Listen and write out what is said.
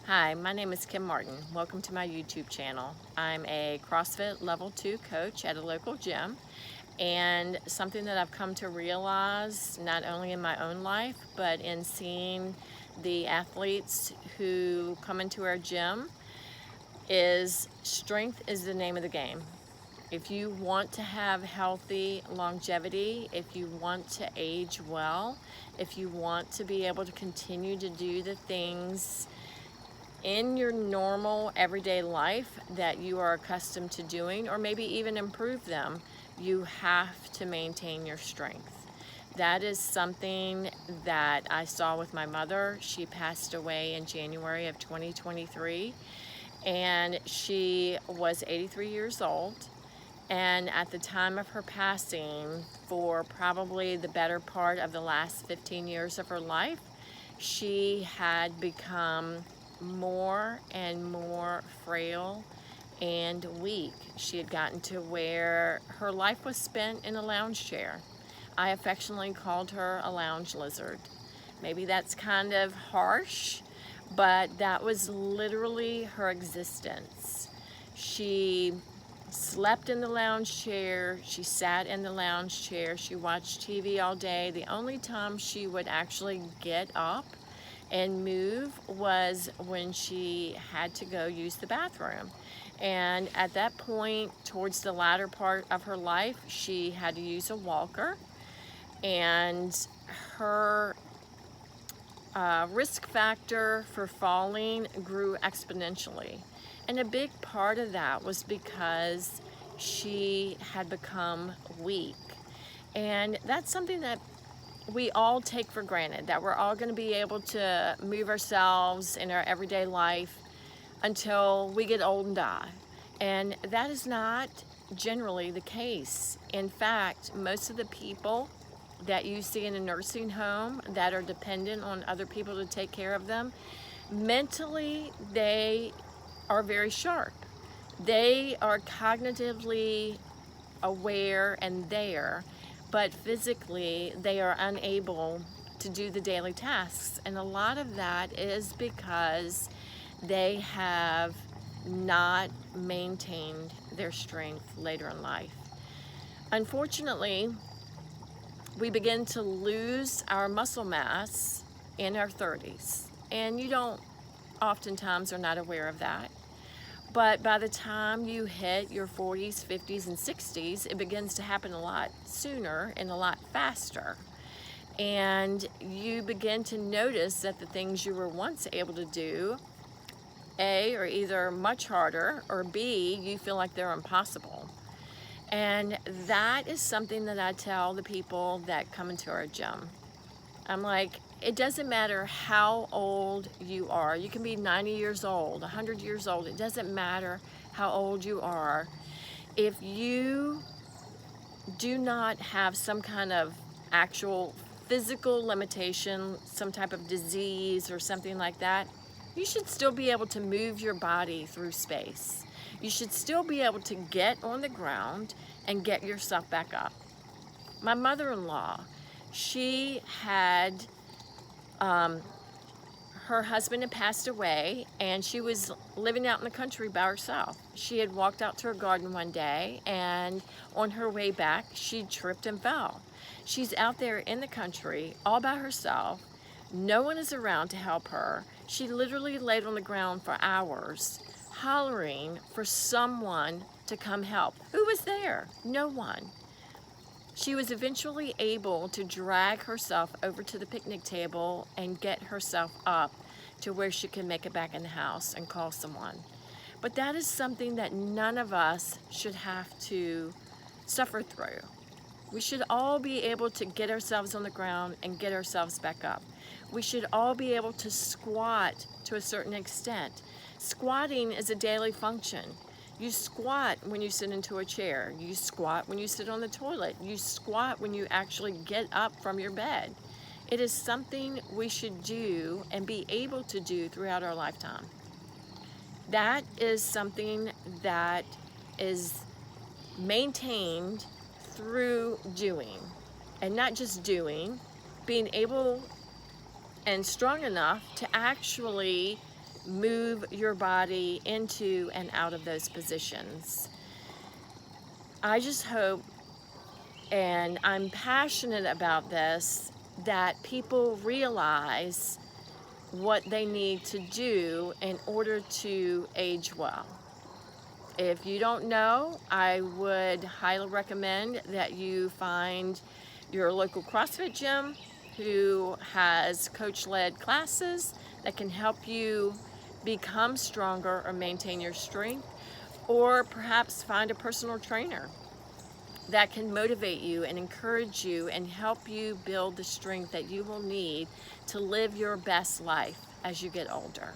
Hi, my name is Kim Martin. Welcome to my YouTube channel. I'm a CrossFit Level 2 coach at a local gym, and something that I've come to realize not only in my own life but in seeing the athletes who come into our gym is strength is the name of the game. If you want to have healthy longevity, if you want to age well, if you want to be able to continue to do the things in your normal everyday life that you are accustomed to doing, or maybe even improve them, you have to maintain your strength. That is something that I saw with my mother. She passed away in January of 2023, and she was 83 years old. And at the time of her passing, for probably the better part of the last 15 years of her life, she had become more and more frail and weak. She had gotten to where her life was spent in a lounge chair. I affectionately called her a lounge lizard. Maybe that's kind of harsh, but that was literally her existence. She slept in the lounge chair, she sat in the lounge chair, she watched TV all day. The only time she would actually get up and move was when she had to go use the bathroom. And at that point, towards the latter part of her life, she had to use a walker, and her risk factor for falling grew exponentially. And a big part of that was because she had become weak. And that's something that we all take for granted, that we're all going to be able to move ourselves in our everyday life until we get old and die. And that is not generally the case. In fact, most of the people that you see in a nursing home that are dependent on other people to take care of them, mentally they are very sharp. They are cognitively aware and there, but physically they are unable to do the daily tasks. And a lot of that is because they have not maintained their strength later in life. Unfortunately, we begin to lose our muscle mass in our 30s. And you don't oftentimes are not aware of that. But by the time you hit your 40s, 50s, and 60s, it begins to happen a lot sooner and a lot faster. And you begin to notice that the things you were once able to do, A, are either much harder, or B, you feel like they're impossible. And that is something that I tell the people that come into our gym. I'm like, it doesn't matter how old you are. You can be 90 years old, 100 years old. It doesn't matter how old you are. If you do not have some kind of actual physical limitation, some type of disease or something like that, you should still be able to move your body through space. You should still be able to get on the ground and get yourself back up. My mother-in-law, she had her husband had passed away, and she was living out in the country by herself. She had walked out to her garden one day, and on her way back, she tripped and fell. She's out there in the country all by herself. No one is around to help her. She literally laid on the ground for hours, hollering for someone to come help. Who was there? No one. She was eventually able to drag herself over to the picnic table and get herself up to where she could make it back in the house and call someone. But that is something that none of us should have to suffer through. We should all be able to get ourselves on the ground and get ourselves back up. We should all be able to squat to a certain extent. Squatting is a daily function. You squat when you sit into a chair. You squat when you sit on the toilet. You squat when you actually get up from your bed. It is something we should do and be able to do throughout our lifetime. That is something that is maintained through doing, and not just doing, being able and strong enough to actually move your body into and out of those positions. I just hope, and I'm passionate about this, that people realize what they need to do in order to age well. If you don't know, I would highly recommend that you find your local CrossFit gym who has coach-led classes that can help you become stronger or maintain your strength, or perhaps find a personal trainer that can motivate you and encourage you and help you build the strength that you will need to live your best life as you get older.